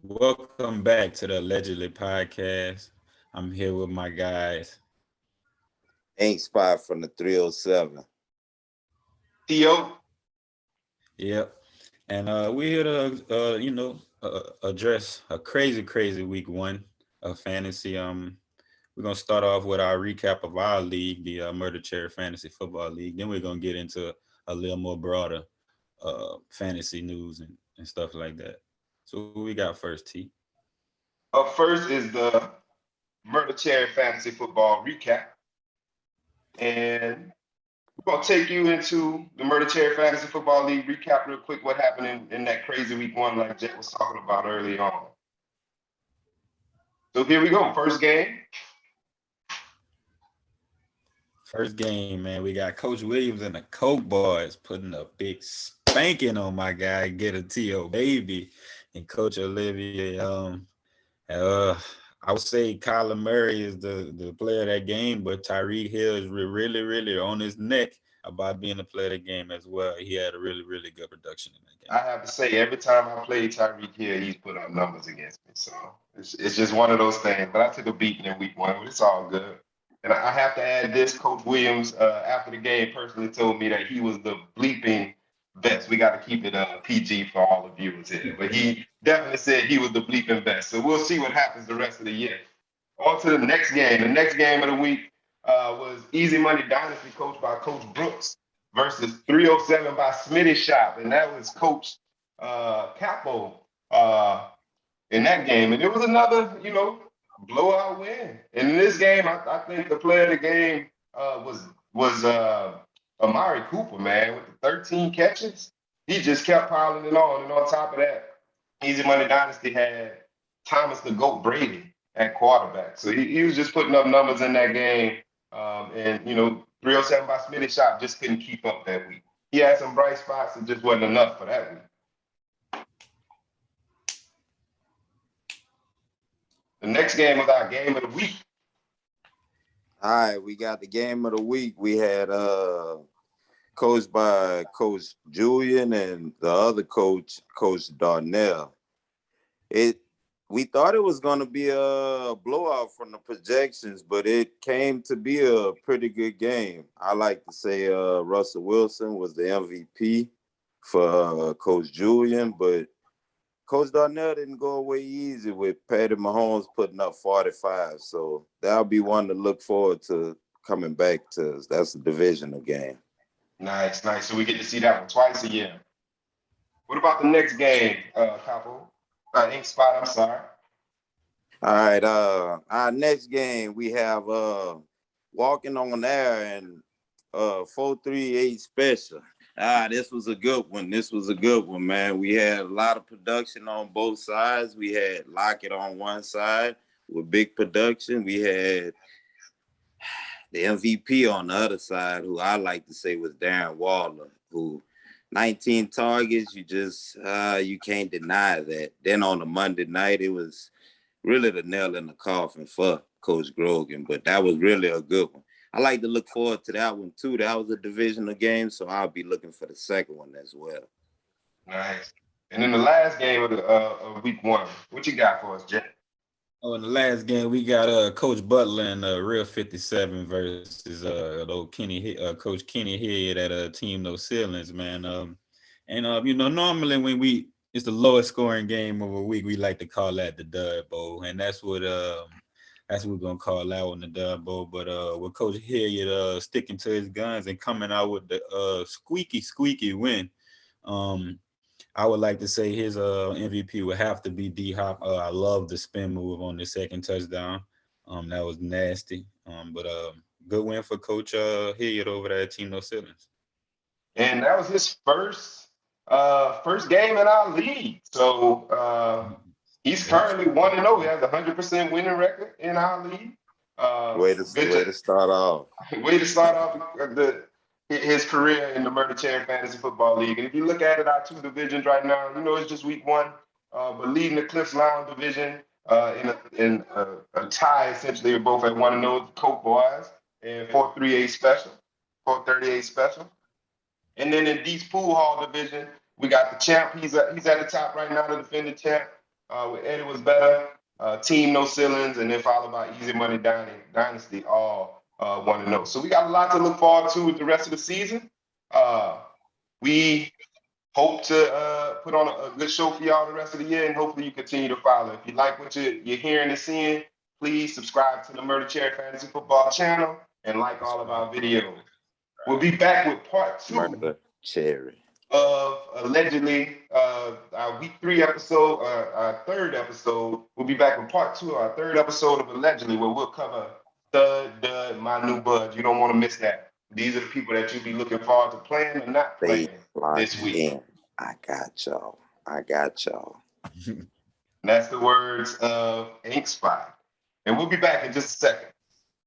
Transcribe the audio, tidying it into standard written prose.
Welcome back to the Allegedly podcast. I'm here with my guys. Ain't spot from the 307. Theo. Yep. And we're here to, address a crazy week one of fantasy. We're gonna start off with our recap of our league, the Myrtle-Cherry Fantasy Football League. Then we're gonna get into a little more broader fantasy news and stuff like that. So who we got first, T? Up first is the Myrtle-Cherry Fantasy Football Recap. And we're going to take you into the Myrtle-Cherry Fantasy Football League recap real quick what happened in that crazy week one like Jet was talking about early on. So here we go. First game. First game, man. We got Coach Williams and the Coke Boys putting a big spanking on my guy, Get a T.O. baby. And Coach Olivier, I would say Kyler Murray is the player of that game, but Tyreek Hill is really on his neck about being the player of the game as well. He had a really good production in that I game. have to say, every time I play Tyreek Hill, he's put up numbers against me. So it's just one of those things. But I took a beating in week one, but it's all good. And I have to add this, Coach Williams, after the game, personally told me that he was the bleeping best. We got to keep it PG for all the viewers here. But he definitely said he was the bleeping best. So we'll see what happens the rest of the year. On to the next game. The next game of the week was Easy Money Dynasty, coached by Coach Brooks versus 307 by Smitty Shop. And that was Coach Capo in that game. And it was another, blowout win. And in this game, I think the player of the game was Amari Cooper, man, with the 13 catches. He just kept piling it on. And on top of that, Easy Money Dynasty had Thomas the Goat Brady at quarterback. So he was just putting up numbers in that game. 307 by Smitty Shop just couldn't keep up that week. He had some bright spots. It just wasn't enough for that week. The next game was our game of the week. All right, we got the game of the week. We had coached by Coach Julian and the other coach, Coach Darnell. We thought it was going to be a blowout from the projections, but it came to be a pretty good game. I like to say Russell Wilson was the MVP for Coach Julian, but Coach Darnell didn't go away easy with Patty Mahomes putting up 45. So that'll be one to look forward to coming back to. That's a divisional game. Nice. So we get to see that one twice a year. What about the next game, Capo? Ink Spot, I'm sorry. All right. Our next game, we have Walking on Air and 438 Special. This was a good one, man. We had a lot of production on both sides. We had Lockett on one side with big production. We had the MVP on the other side, who I like to say was Darren Waller, who 19 targets, you can't deny that. Then on the Monday night, it was really the nail in the coffin for Coach Grogan, but that was really a good one. I like to look forward to that one too. That was a divisional game, so I'll be looking for the second one as well. Nice. And then the last game of week one, what you got for us, Jet? Oh, in the last game, we got Coach Butler and Real 57 versus Coach Kenny Head at Team No Ceilings, man. Normally when it's the lowest scoring game of a week, we like to call that the Dud Bowl, and that's what we're gonna call that one the Dud Bowl. But with Coach Hilliard sticking to his guns and coming out with the squeaky win, I would like to say his MVP would have to be D-Hop. I love the spin move on the second touchdown. That was nasty. But good win for Coach Hilliard over there at Team No Ceilings. And that was his first game in our league. So he's currently 1-0. He has a 100% winning record in our league. Way to start off. Way to start off his career in the Myrtle-Cherry Fantasy Football League. And if you look at it, our two divisions right now, it's just week one, but leading the Cliffs Lounge division in a tie, essentially, we're both at 1-0 with the Coke Boys and 438 special. And then in Dee's Pool Hall division, we got the champ. He's at the top right now, the defending champ. with Eddie Was Better, Team No Ceilings, and then followed by Easy Money Dynasty, all 1-0. So we got a lot to look forward to with the rest of the season. We hope to put on a good show for y'all the rest of the year, and hopefully you continue to follow. If you like what you're hearing and seeing, please subscribe to the Myrtle-Cherry Fantasy Football channel and like all of our videos. We'll be back with part 2 Myrtle-Cherry of allegedly our week 3 episode, our 3rd episode. We'll be back with part 2 of our 3rd episode of allegedly, where we'll cover Dud, my new bud. You don't want to miss that. These are the people that you'll be looking forward to playing or not playing this week. I got y'all. And that's the words of Ink Spot. And we'll be back in just a second.